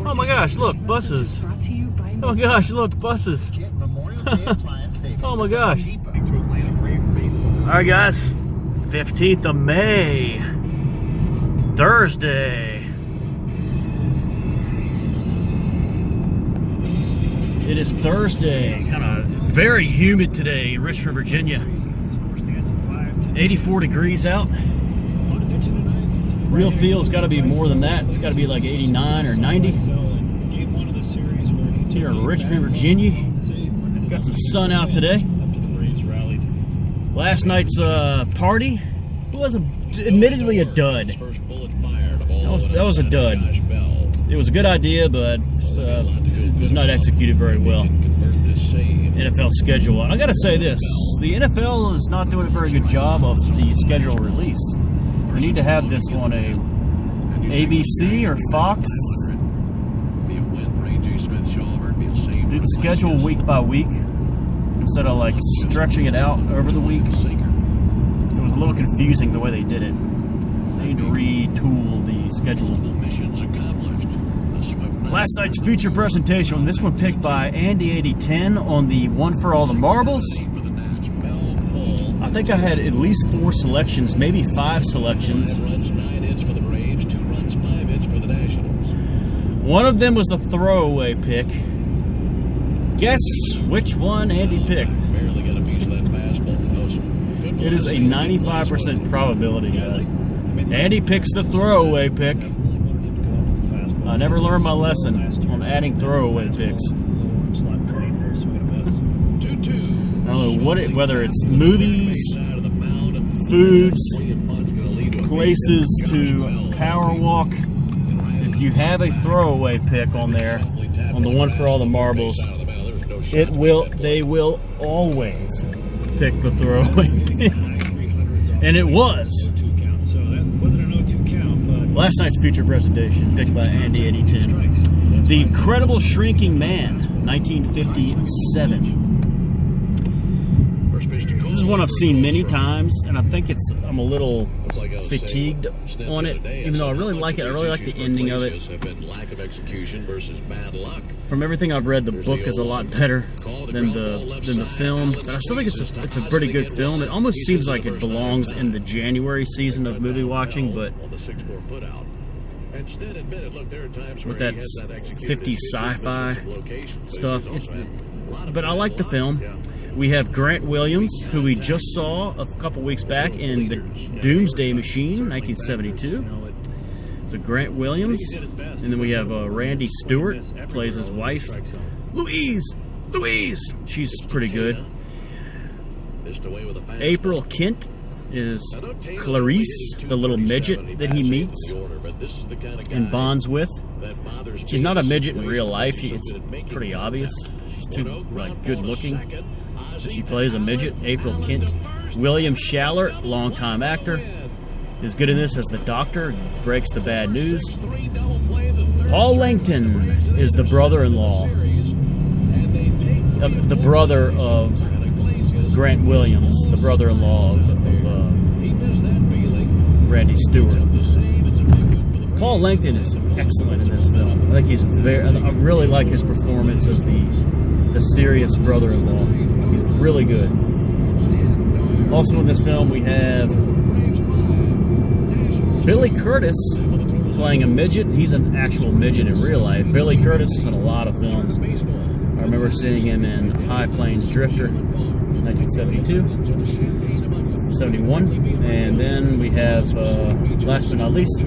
Oh my gosh, look, buses. Oh my gosh, look, buses. Oh my gosh. Alright guys, 15th of May, Thursday. It is Thursday, kind of very humid today in Richmond, Virginia. 84 degrees out. Real feel has got to be more than that. It's got to be like 89 or 90. Here in Richmond, Virginia. Got some sun out today. Last night's party was admittedly a dud. That was a dud. It was a good idea, but it was not executed very well. NFL schedule. I gotta say this, the NFL is not doing a very good job of the schedule release. We need to have this on a ABC or Fox. Do the schedule week by week instead of like stretching it out over the week. It was a little confusing the way they did it. They need to retool the schedule. Last night's feature presentation, this one picked by Andy8010 on the One for All the Marbles. I think I had at least 4 selections, maybe 5 selections. One of them was a throwaway pick. Guess which one Andy picked? It is a 95% probability, guys. Andy picks the throwaway pick. I never learned my lesson on adding throwaway picks. I don't know whether it's movies, foods, places to power walk. If you have a throwaway pick on there, on the One for All the Marbles, they will always pick the throwaway pick. And it was. Last night's feature presentation, picked by Andy8010. The Incredible Shrinking Man, 1957. This is one I've seen many times, and I think I'm a little fatigued on it, even though I really like it. I really like the ending of it. From everything I've read, the book is a lot better than the film, but I still think it's a pretty good film. It almost seems like it belongs in the January season of movie watching, but with that 50s sci-fi stuff. But I like the film. We have Grant Williams, who we just saw a couple weeks back in The Doomsday Machine, 1972. So Grant Williams. And then we have Randy Stewart, plays his wife. Louise! She's pretty good. April Kent is Clarice, the little midget that he meets and bonds with. She's not a midget in real life. It's pretty obvious. She's too good looking. She plays a midget, April Kent. William Schaller, longtime actor, is good in this as the doctor, breaks the bad news. Paul Langton is the brother-in-law, the brother of Grant Williams, the brother-in-law of Randy Stewart. Paul Langton is excellent in this film. I think I really like his performance as the serious brother-in-law. He's really good. Also in this film we have Billy Curtis playing a midget. He's an actual midget in real life. Billy Curtis is in a lot of films. I remember seeing him in High Plains Drifter, 1972, 71. And then we have, last but not least,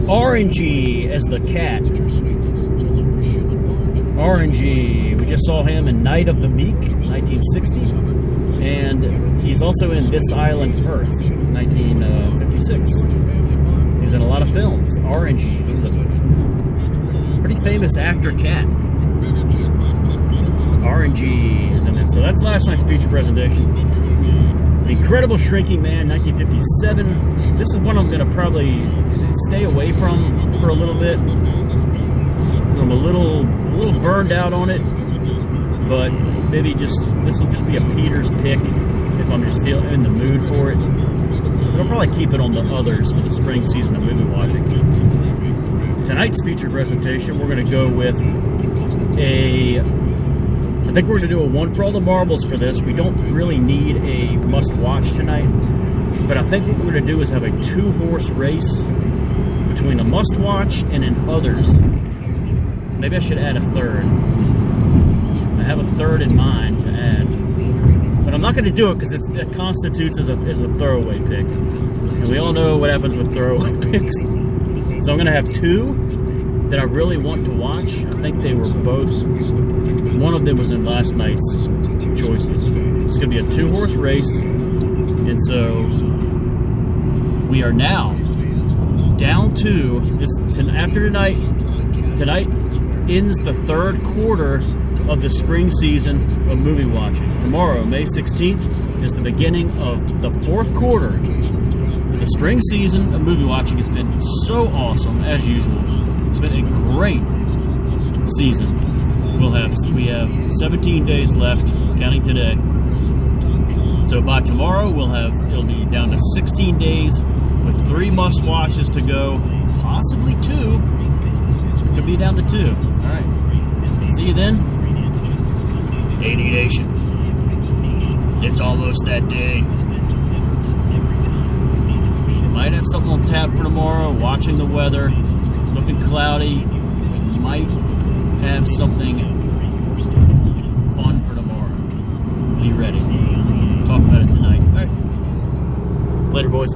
Orangey as the cat. Orangey, we just saw him in Night of the Meek, 1960, and he's also in This Island Earth, 1956. He's in a lot of films. Orangey, pretty famous actor cat. Orangey is in it. So that's last night's feature presentation. The Incredible Shrinking Man, 1957. This is one I'm going to probably stay away from for a little bit. I'm a little burned out on it, but maybe this will just be a Peter's pick if I'm just feeling in the mood for it. But I'll probably keep it on the others for the spring season of movie watching. tonight's feature presentation, we're going to go with I think we're going to do a one for all the marbles for this. We don't really need a must-watch tonight, but I think what we're going to do is have a 2-horse race between a must-watch and an others. Maybe I should add a third. I have a third in mind to add, but I'm not going to do it because it constitutes as a throwaway pick, and we all know what happens with throwaway picks. So I'm going to have 2 that I really want to watch. I think they were both. One of them was in last night's choices. It's going to be a 2-horse race, and so we are now down to this. After tonight ends the 3rd quarter of the spring season of movie watching. Tomorrow, May 16th, is the beginning of the 4th quarter of the spring season of movie watching. It's been so awesome, as usual. It's been a great season. We have 17 days left, counting today. So by tomorrow, it'll be down to 16 days with 3 must-watches to go, possibly 2. It could be down to 2. All right. See you then. AD Nation. It's almost that day. Might have something on tap for tomorrow. Watching the weather. Looking cloudy. Might have something fun for tomorrow. Be ready. Talk about it tonight. All right. Later, boys.